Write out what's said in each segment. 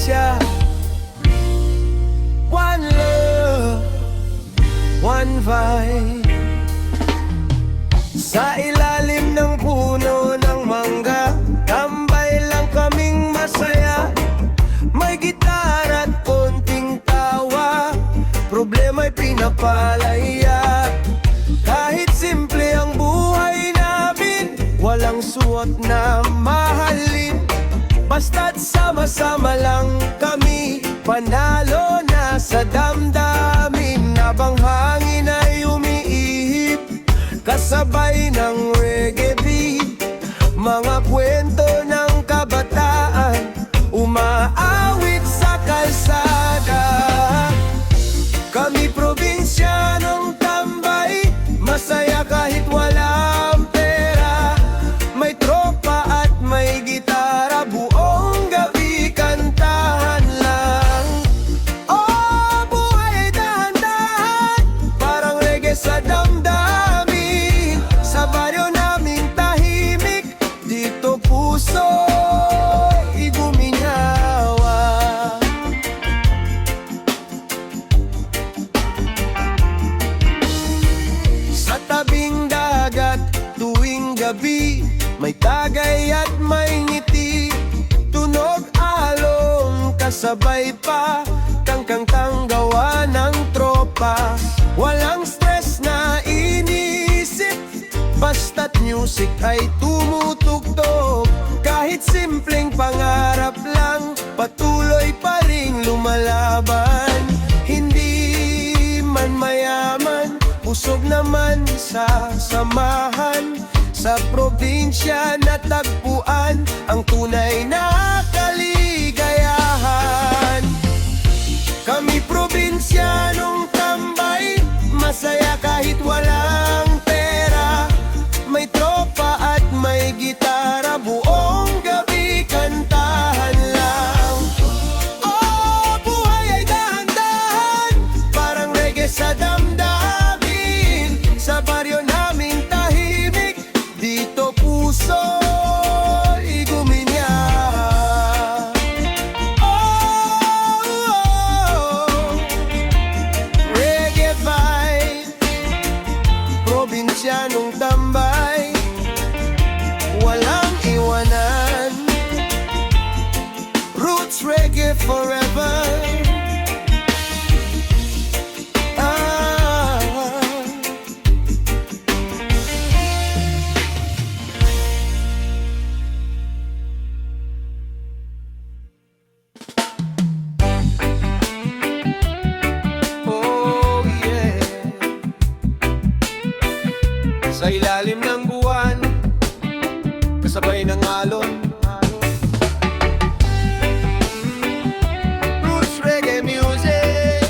probinsya. One love, one vibe. Sa ilalim ng puno ng mangga, tambay lang kaming masaya. May gitara at konting tawa, problema'y pinapalaya. Kahit simple ang buhay namin, walang suot na mahalin. Basta't sama-sama lang kami, panalo na sa damdamin. Habang hangin ay umiihip, kasabay ng reggae beat. Mga kwento ng kabataan, umaawit sa kalsada. Kami probinsyanong tambay, masaya kahit walang pera. May tropa at may gitara, buong gabi kantahan lang. Oh, buhay ay dahan-dahan, parang reggae sa damdamin. Sa baryo naming tahimik, dito puso iguminhawa. Sa tabing dagat tuwing gabi, may tagay at may ngiti. Tunog along kasabay pa, kangkang gawa ng tropa. Walang stress na iniisip, basta't music ay tumutugtog. Kahit simpleng pangarap lang, patuloy pa ring lumalaban. Hindi man mayaman, busog naman sa samahan. Sa probinsya natagpuan ang tunay na kaligayahan. Kami probinsyanong tambay, masaya kahit walang pera. May tropa at may gitara, buong gabi kantahan lang. Oh, buhay ay dahan-dahan, parang reggae sa damdamin. Sa baryo naming tahimik, dito puso iguminya. Oh, reggae vibe, probinsyanong tambay, walang iwanan. Roots reggae forever. Ah. Oh yeah. Sa ilalim ng buwan, kasabay ng alon, roots reggae music.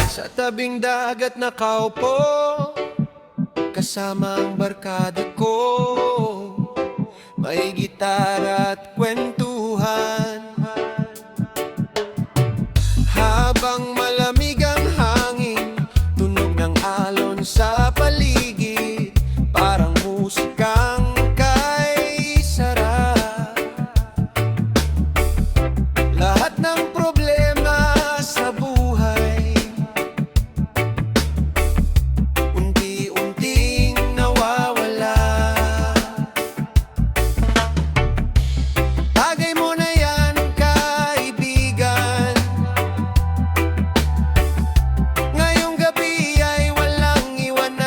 Sa tabing dagat nakaupo, kasama ang barkada ko. May gitara at kwentuhan, habang malamig ang hangin, tunog ng alon sa paligid, parang musikang kay sarap. Lahat ng problema sa buhay unti-unting nawawala. Tagay mo na yan, kaibigan. Ngayong gabi ay walang iwanan.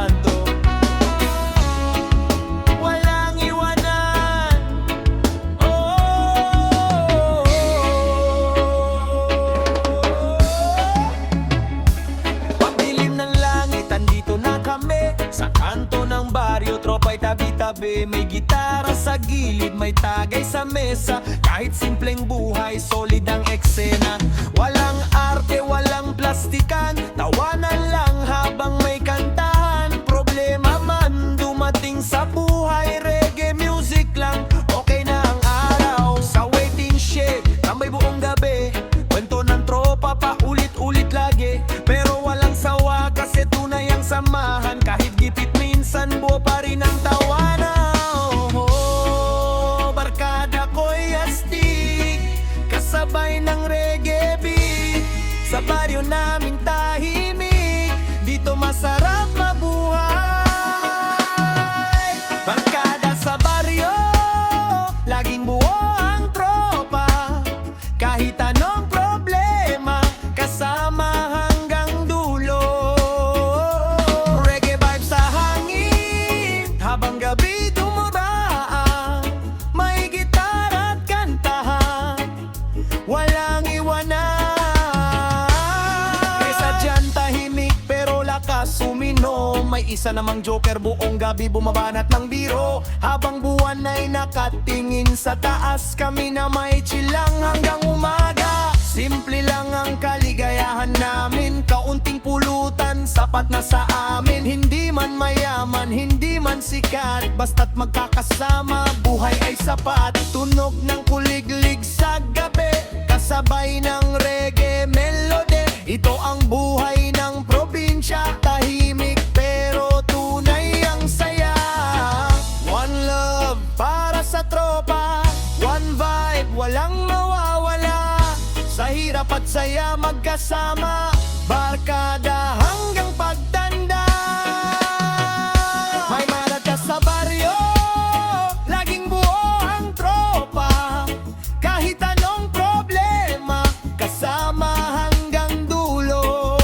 kanto. Walang iwanan, oh. Pagdilim ng langit, andito na kami sa kanto ng baryo, tropa'y tabi-tabi. May gitara sa gilid, may tagay sa mesa. Kahit simpleng buhay, solid ang eksena. Walang arte, walang plastikan, tawanan lang habang may kantahan. Problema man dumating sa buhay, reggae music lang, okay na ang araw. Sa waiting shed, tambay buong gabi, kwento ng tropa pa ulit-ulit lagi. Pero walang sawa kasi tunay ang samahan. Kahit gipit minsan, buo pa rin ang tawanan. Barkada ko'y astig, kasabay ng reggae beat. Sa baryo naming tahimik, dito masarap mabuhay. Barkada sa baryo, laging buo ang tropa. Kahit anong problema, kasama hanggang dulo. Reggae vibe sa hangin, habang gabi dumaraan. May gitara at kantahan, walang iwanan. Kaysa dyan tahimik pero lakas uminom. May isa namang joker buong gabi bumabanat ng biro. Habang buwan ay nakatingin sa taas, kami na may chilang hanggang umaga. Simple lang ang kaligayahan namin, kaunting pulutan, sapat na sa amin. Hindi man mayaman, hindi man sikat, basta't magkakasama, buhay ay sapat. Tunog ng kuliglig sa gabi, kasabay ng reggae melody. Ito ang buhay ng probinsya, tahimik pero tunay ang saya. One love para sa tropa, one vibe, walang mawawala. Sa hirap at saya magkasama, barkada hanggang pagtanda. May maraka sa baryo, laging buo ang tropa. Kahit anong problema, kasama hanggang dulo.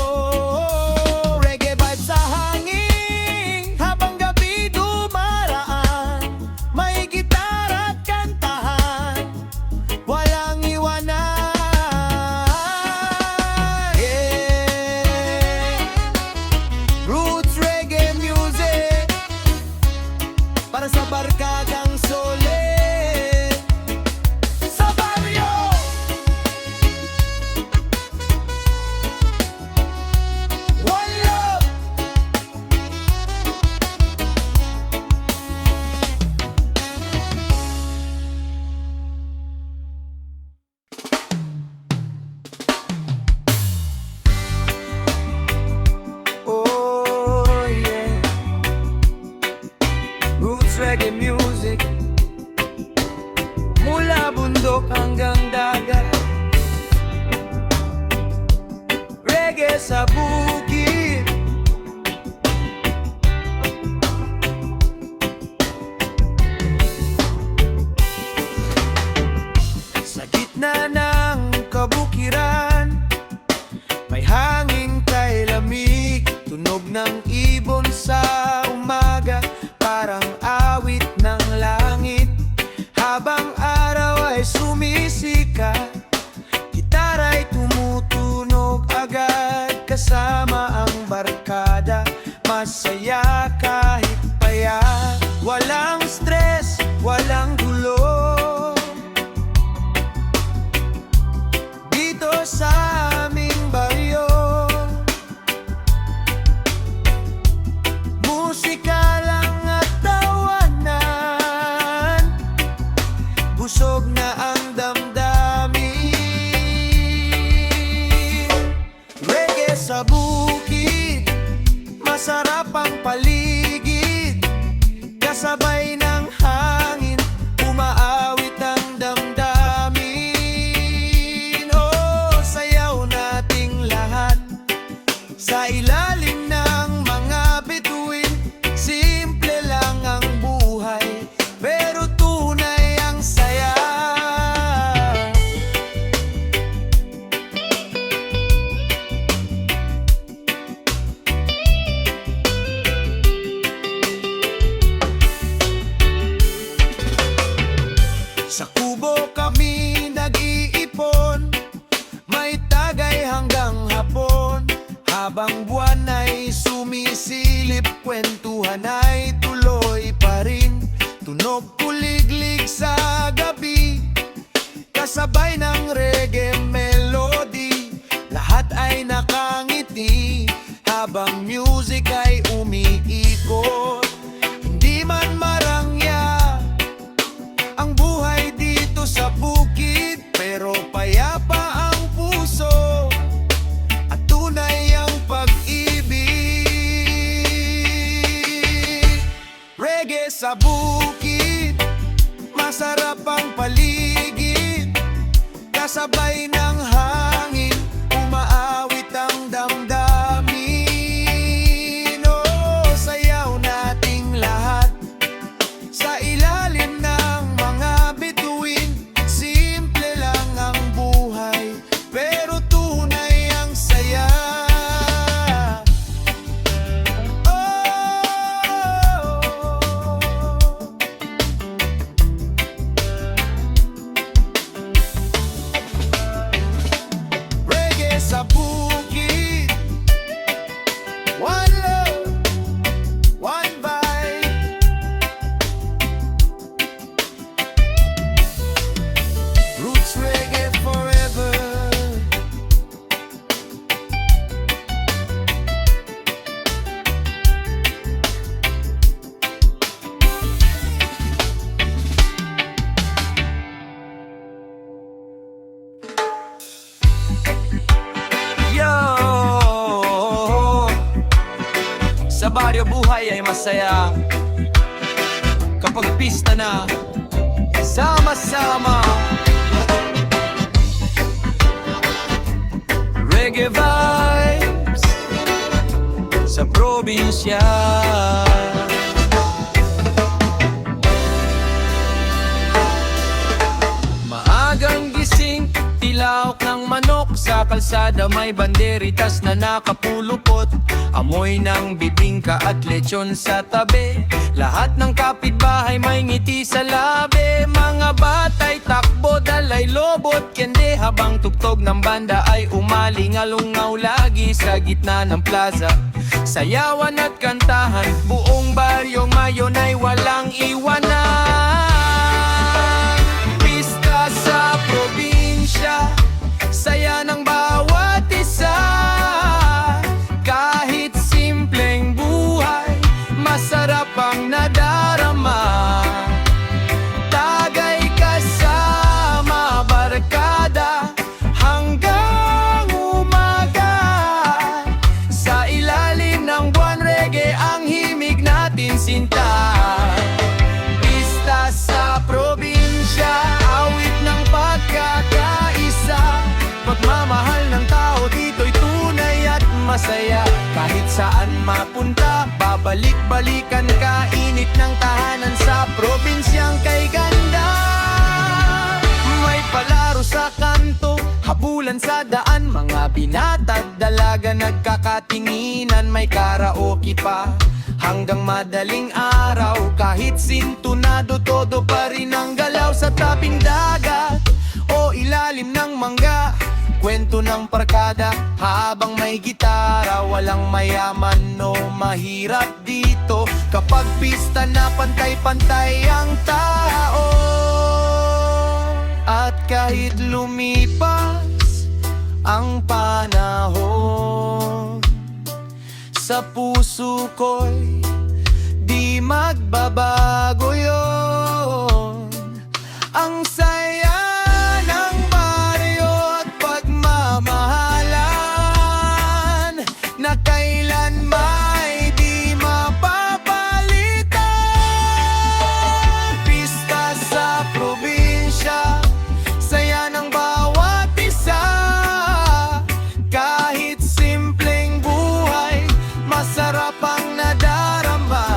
Reggae vibe sa hangin, habang gabi dumaraan. May gitara at kantahan, walang iwanan. Para sa barkadang solid sa baryo. One love. Oh yeah, roots reggae music, mula bundok hanggang dagat. Reggae sa bukid, sa gitna ng kabukiran. May hangin kay lamig, tunog ng ibon sa umaga, parang awit ng langit. Habang araw ay sumisikat, gitara'y tumutunog agad. Kasama ang barkada, masaya kahit payat. Walang stress, walang gulo dito sa aming baryo. Musika lang at tawanan, busog na ang damdamin. Reggae sa bukid, masarap ang paligid. Kasabay ng hangin, umaawit ang damdamin. Oh, sayaw nating lahat sa ilalim ng mga bituin. Simple lang ang buhay, pero tunay ang saya. kwentuhan ay tuloy pa rin. Tunog kuliglig sa gabi, kasabay ng reggae melody. Lahat ay nakangiti habang music ay umiikot. Hindi man marangya ang buhay dito sa bukid, pero payapa ang puso at tunay ang pag-ibig. Reggae sa bukid, masarap ang paligid, kasabay ng hangin, umaawit ang damdamin. Oh, sayaw nating lahat sa ilalim ng mga bituin. Simple lang ang buhay, pero tunay ang saya. Reggae sa bukid, one love, one vibe. Roots reggae forever. Yo! Sa baryo buhay ay masaya kapag pista na sama-sama. Reggae vibes sa probinsya. Maagang gising, tilawak ng manok sa kalsada, may banderitas na nakapulupot. Amoy ng bibingka at lechon sa tabi, lahat ng kapitbahay may ngiti sa labi. Mga batay takbo, dalay lobot, kende habang tugtog ng banda ay umalingalungaw lagi sa gitna ng plaza. Sayawan at kantahan, buong baryo ngayon ay walang iwanan. Pista sa probinsya, saya ng bawat isa. Kahit simpleng buhay, masarap ang nadarama. Tagay kasama barkada hanggang umaga. Sa ilalim ng buwan reggae ang himig natin sinta. Pista sa probinsya, awit ng pagkakaisa. Pagmamahal ng tao dito'y tunay at masaya. Kahit saan mapunta, babalik-balikan ka. Init ng tahanan sa probinsyang kay ganda. May palaro sa kanto, habulan sa daan. Mga binata at dalaga nagkakatinginan. May karaoke pa hanggang madaling araw. Kahit sintunado, todo pa rin ang galaw. Sa tabing dagat o ilalim ng mangga, kwento ng parkada habang may gitara. Walang mayaman o mahirap dito, kapag pista na pantay-pantay ang tao. At kahit lumipas ang panahon, sa puso ko'y di magbabago yun. Ang saya ng baryo at pagmamahalan na kailan may di mapapalitan. Pista sa probinsya, saya ng bawat isa. Kahit simpleng buhay, masarap ang nadarama.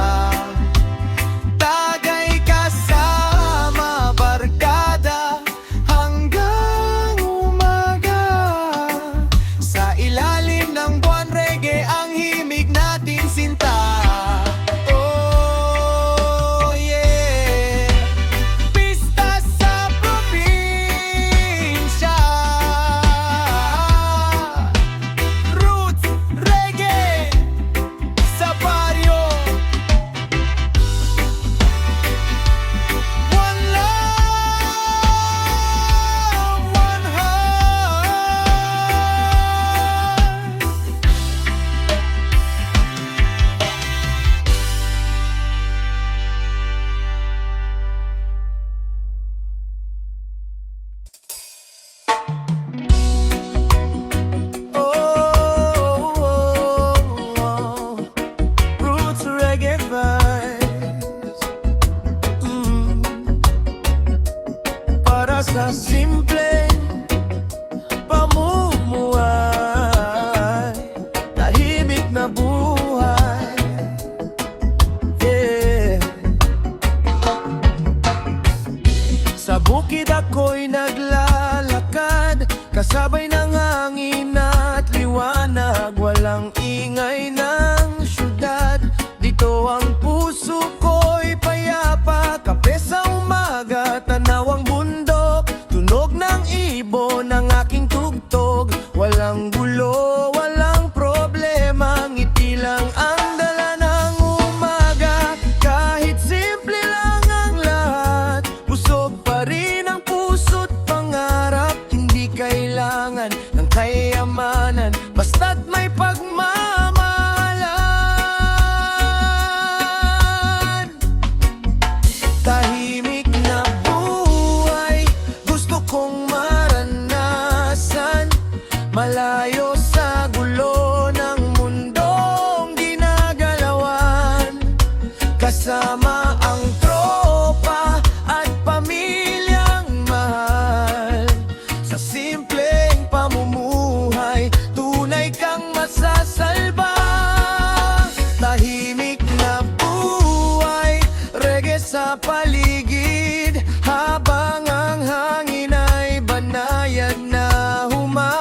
simpleng pamumuhay, tahimik na buhay. Yeah. Sa bukid ako'y naglalakad, kasabay ng hangin at liwanag. Walang ingay ng syudad, dito ang puso ko'y payapa. Kape sa umaga, tanaw ang bundok, tunog ng ibon ng aking tugtog. Walang gulo, walang problema, ngiti lang ang dala ng umaga. Kahit simple lang ang lahat, busog pa rin ang puso't pangarap. Hindi kailangan ng kayamanan, basta't may pagmamahalan. Tahimik na buhay, gusto kong maranasan. Malayo sa gulo ng mundong ginagalawan, kasama ang tropa at pamilyang mahal. Sa simpleng pamumuhay, tunay kang masasalba. Tahimik na buhay, reggae sa paligid, habang ang hangin ay banayad na humahalik.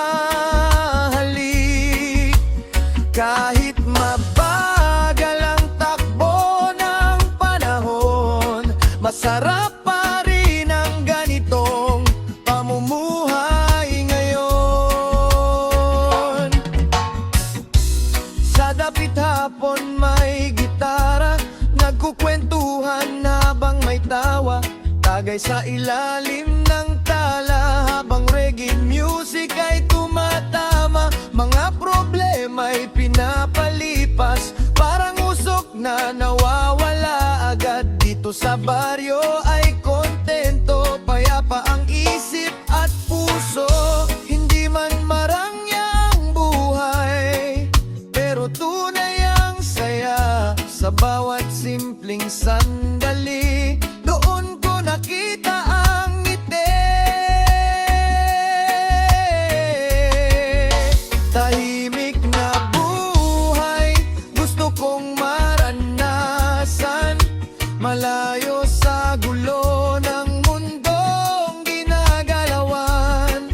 Kahit mabagal ang takbo ng panahon, masarap pa rin ang ganitong pamumuhay ngayon. Sa dapit hapon may gitara, nagkukwentuhan habang may tawa. Tagay sa ilalim ng tala, habang reggae music ay tumatama. Mga problema'y pinapalipas, parang usok na nawawala agad. Dito sa baryo ay kontento, payapa ang isip at puso. Hindi man marangyang buhay, pero tunay ang saya. Sa bawat simpleng sandali, doon ko nakita ang ngiti. Tahimik na buhay, gusto kong maranasan. Malayo sa gulo ng mundong ginagalawan,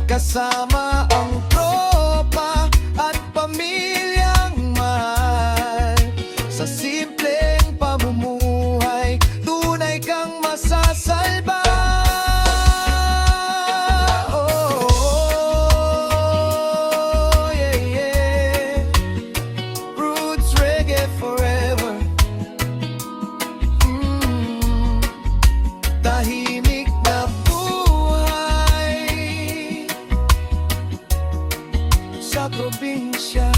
kasama ang tropa at pamilyang mahal. Sa simpleng pamumuhay, tunay kang masasalba. Oh, yeah, yeah. Roots reggae forever. Tahimik na buhay sa probinsya.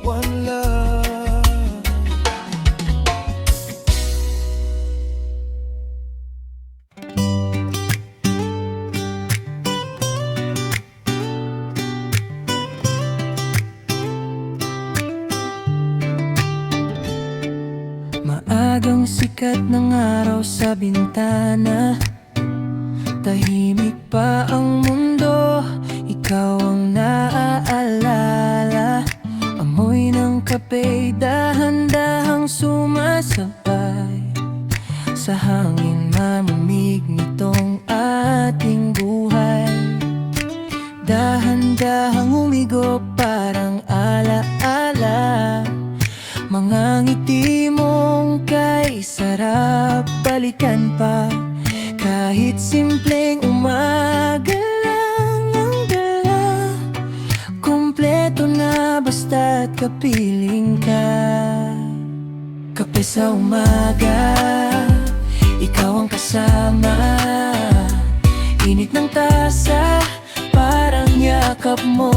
One love. Maagang sikat ng araw sa bintana, tahimik pa ang mundo, ikaw ang naaalala. Amoy ng kape, dahan-dahang sumasabay sa hangin, mamamig nitong ating buhay. Dahan-dahang umigo, parang ala-ala. Mga ngiti mong kay sarap balikan pa. Kahit simpleng umaga lang ang dala, kompleto na basta't kapiling ka. Kape sa umaga, ikaw ang kasama. Init ng tasa, parang yakap mo,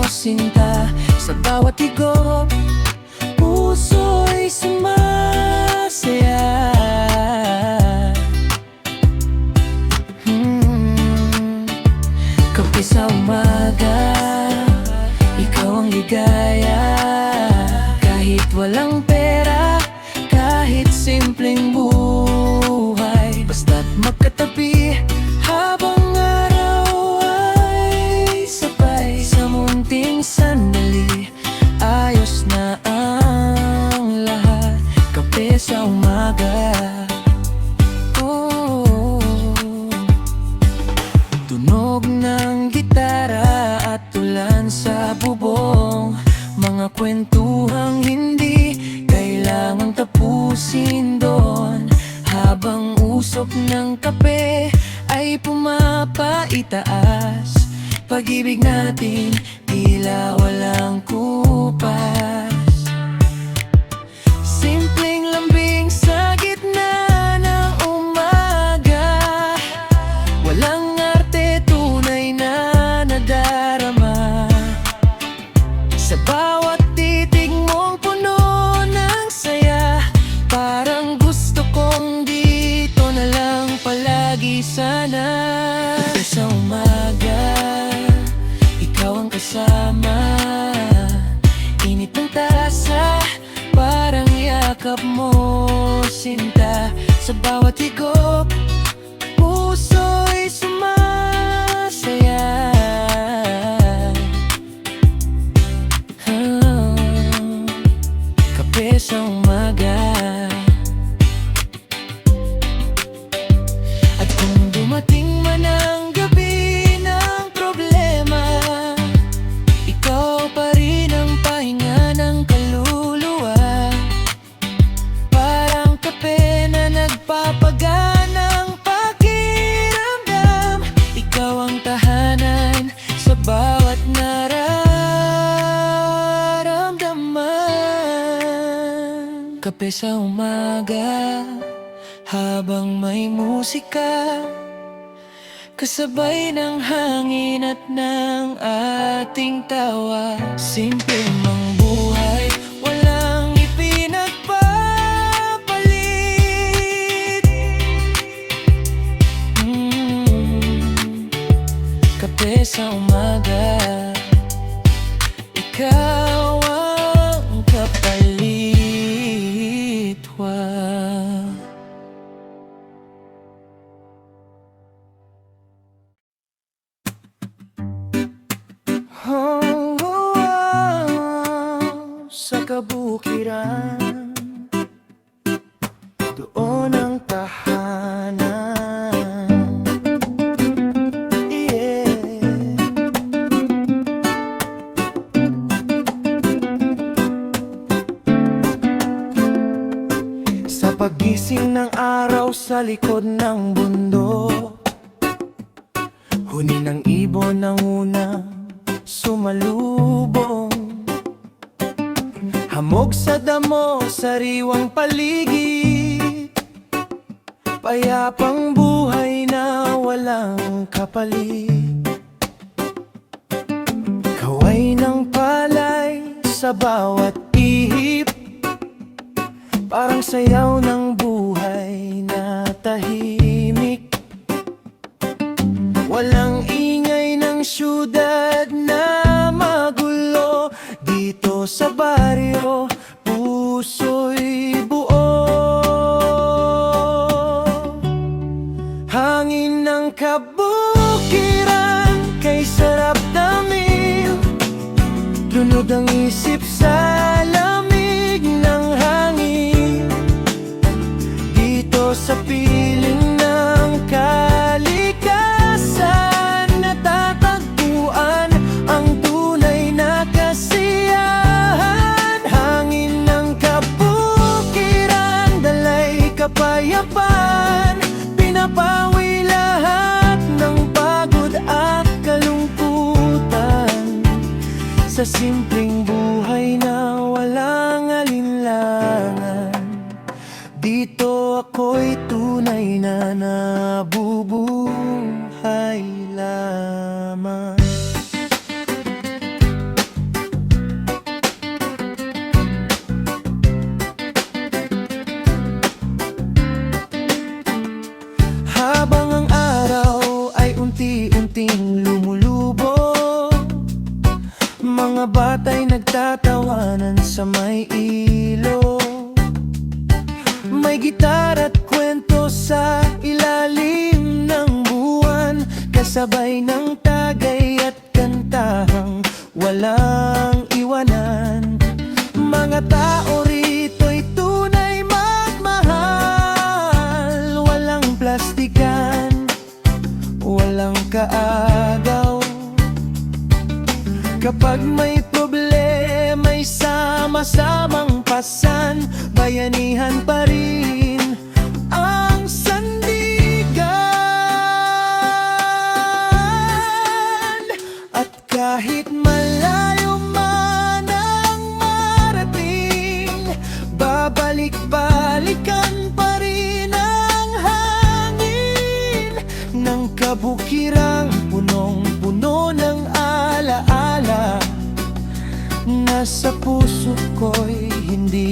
sinta. Sa bawat higop, puso'y sumasaya. Kape sa umaga, ikaw ang ligaya. Kahit walang pera, kahit simpleng buhay, tabi habang araw ay sabay. Sa munting sandali, ayos na ang lahat. Kape sa umaga. Oh, tunog ng gitara at ulan sa bubong. Mga kwentuhang hindi kailangang tapusin doon. Habang usok ng kape ay pumapaitaas. Pag-ibig natin tila walang kupas. Simpleng lambing sa gitna ng umaga. Walang arte, tunay na nadarama. Sa bawat titig mong puno ng saya. Parang gusto kong dito na lang palagi sana. Sa umaga, ikaw ang kasama. Init ng tasa, parang yakap mo, sinta. Sa bawat higop, puso'y sumasaya. Kape sa umaga. At kung dumating man ang gabi ng problema, ikaw pa rin ang pahinga ng kaluluwa. Parang kape na nagpapaganang pakiramdam. Ikaw ang tahanan sa bawat nararamdaman. Kape sa umaga, habang may musika, kasabay ng hangin at ng ating tawa. Simple mang buhay, walang ipinagpapalit. Kape sa umaga, ikaw ang kapalitwa. Sa kabukiran, doon ang tahanan. Yeah. Sa pagising ng araw sa likod ng bundok, huni ng ibon ang unang sumalubong. Hamog sa damo, sariwang paligid, payapang buhay na walang kapalit. Kaway ng palay sa bawat ihip, parang sayaw ng buhay na tahimik. Walang ingay ng syudad na magulo. Dito sa baryo, puso'y buo. Hangin ng kabukiran, kay sarap damig. Lunod ang isip sa lamig ng hangin. Dito sa piling ng kalikasan, natatagpuan ang tunay na kasiyahan. Hangin ng kabukiran, dalay kapayapaan. Pinapawi lahat ng pagod at kalungkutan. Sa simpleng buhay na walang alinlangan, dito ako'y tunay na nabubuhay lamang. Habang ang araw ay unti-unting lumulubog, mga bata'y nagtatawanan sa may ilog. May gitara at kwento sa ilalim Kasabay ng tagay at kantahang walang iwanan. Mga tao rito'y tunay magmahal. Walang plastikan, walang kaagaw. Kapag may problema'y sama-samang pasan, bayanihan pa rin ang sandigan. At kahit malayo man ang marating, babalik-balikan pa rin ang hangin ng kabukirang punong-puno ng alaala. Nasa puso ko'y hindi